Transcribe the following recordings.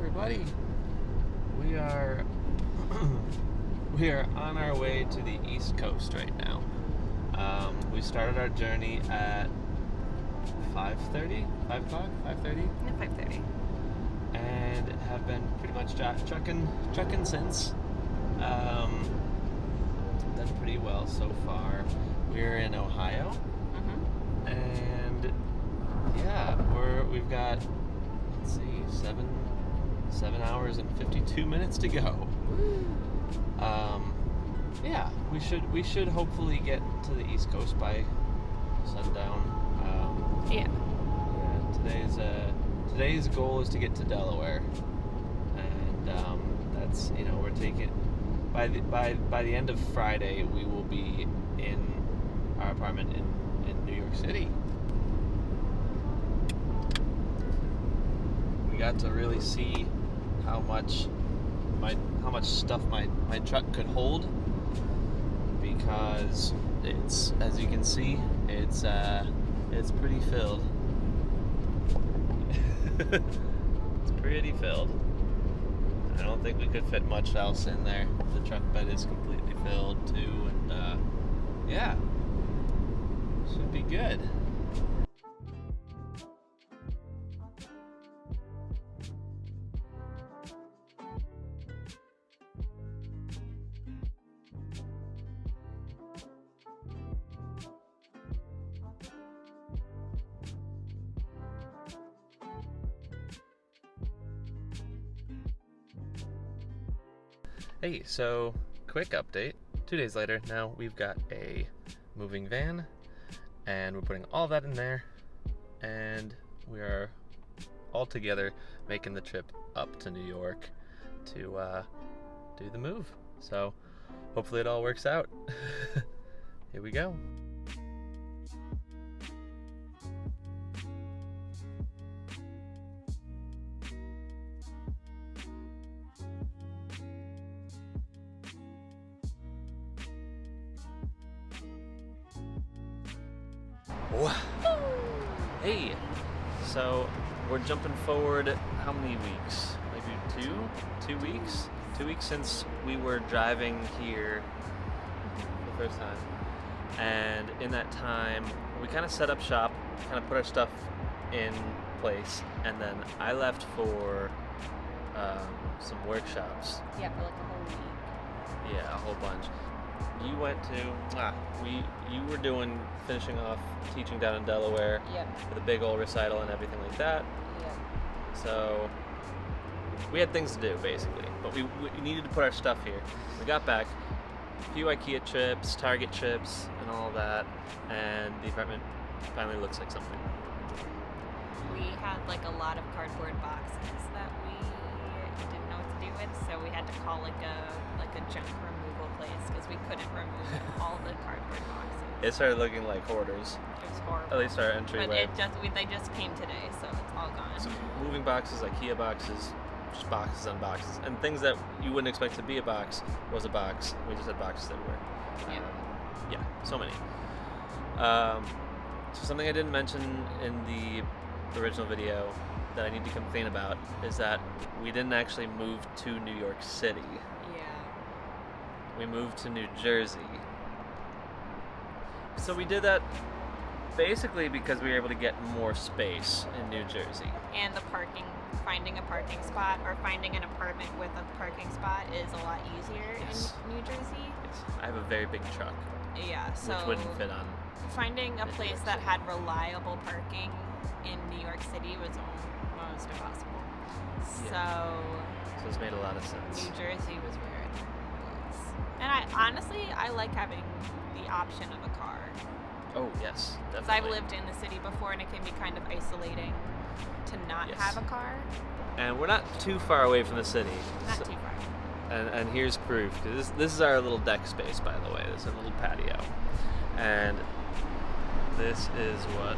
everybody. We are we are on our way to the East Coast right now. We started our journey at 5:30, 5 o'clock, 5:30? No, 5:30. And have been pretty much trucking since. Done pretty well so far. We're in Ohio, and yeah, we've got, let's see, seven hours and 52 minutes to go. Yeah, we should hopefully get to the East Coast by sundown. Yeah. Today's goal is to get to Delaware, and that's, we're taking by the end of Friday we will be in our apartment in New York City. We got to really see how much stuff my truck could hold, because it's, as you can see, it's pretty filled. It's pretty filled. I don't think we could fit much else in there. The truck bed is completely filled too, and yeah, should be good. Hey, so quick update. 2 days later, now we've got a moving van, and we're putting all that in there, and we are all together making the trip up to New York to do the move. So hopefully it all works out. Here we go. Hey, so we're jumping forward how many weeks? Maybe 2 weeks? 2 weeks since we were driving here the first time. And in that time, we kind of set up shop, kind of put our stuff in place, and then I left for some workshops. Yeah, for like a whole week. Yeah, a whole bunch. You went to, you were finishing off teaching down in Delaware. Yep. With a big old recital and everything like that. Yep. So we had things to do, basically, but we needed to put our stuff here. We got back, a few IKEA trips, Target trips, and all that, and the apartment finally looks like something. We had like a lot of cardboard boxes that we didn't know what to do with, so we had to call like a junk removal place because we couldn't remove all the cardboard boxes. It started looking like hoarders. It was horrible. At least our entryway. But they just came today, so it's all gone. So moving boxes, IKEA boxes, just boxes on boxes, and things that you wouldn't expect to be a box was a box. We just had boxes everywhere. Yeah. So many. So something I didn't mention in the original video that I need to complain about is that we didn't actually move to New York City. Yeah. We moved to New Jersey. So we did that basically because we were able to get more space in New Jersey. And finding a parking spot or finding an apartment with a parking spot is a lot easier in New Jersey. Yes. I have a very big truck. Yeah, so which wouldn't fit on. Finding a place that had reliable parking in New York City was almost impossible. Yeah. So this made a lot of sense. New Jersey was where it was. And I like having the option of a car. Oh, yes, definitely. Because I've lived in the city before, and it can be kind of isolating to not have a car. And we're not too far away from the city. Not too far. And here's proof, because this is our little deck space, by the way. This is a little patio. And this is what it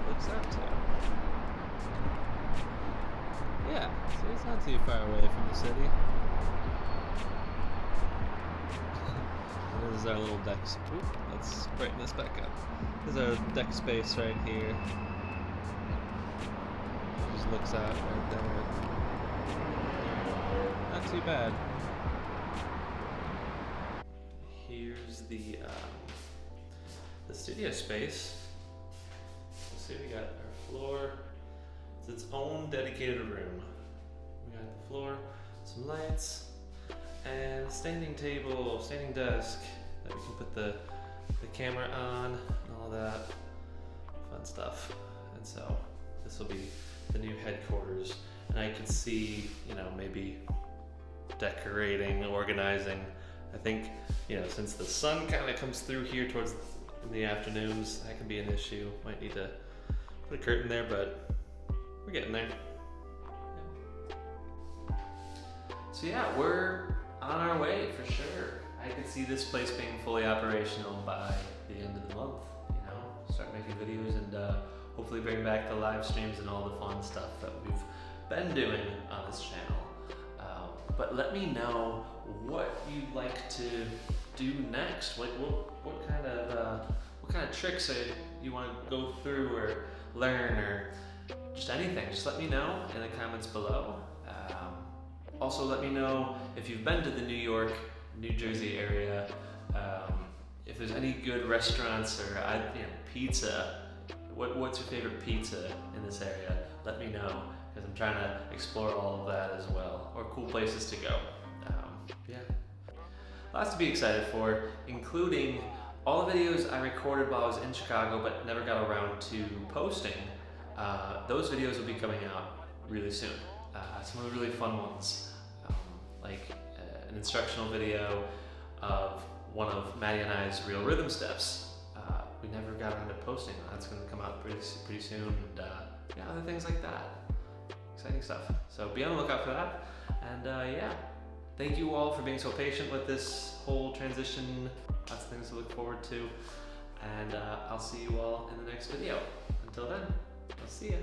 looks out to. Yeah, so it's not too far away from the city. This is our little deck. Oop, let's brighten this back up. This is our deck space right here. Just looks out right there. Not too bad. Here's the studio space. So we got our floor. It's its own dedicated room. We got the floor, some lights, and a standing table, standing desk that we can put the camera on and all that fun stuff. And so this will be the new headquarters. And I could see, you know, maybe decorating, organizing. I think, you know, since the sun kind of comes through here towards in the afternoons, that can be an issue. Might need to put a curtain there, but we're getting there. Yeah. So yeah, we're on our way for sure. I could see this place being fully operational by the end of the month, you know, start making videos and hopefully bring back the live streams and all the fun stuff that we've been doing on this channel. But let me know what you'd like to do next. Like what kind of tricks you want to go through or learn or just anything. Just let me know in the comments below. Also, let me know if you've been to the New York, New Jersey area. If there's any good restaurants or pizza. What's your favorite pizza in this area? Let me know, because I'm trying to explore all of that as well, or cool places to go. Yeah, lots to be excited for, including all the videos I recorded while I was in Chicago but never got around to posting. Those videos will be coming out really soon. Some of the really fun ones, like an instructional video of one of Maddie and I's real rhythm steps. We never got around to posting. That's going to come out pretty soon, and yeah, other things like that. Exciting stuff. So be on the lookout for that. And yeah, thank you all for being so patient with this whole transition. Lots of things to look forward to. And I'll see you all in the next video. Until then, I'll see ya.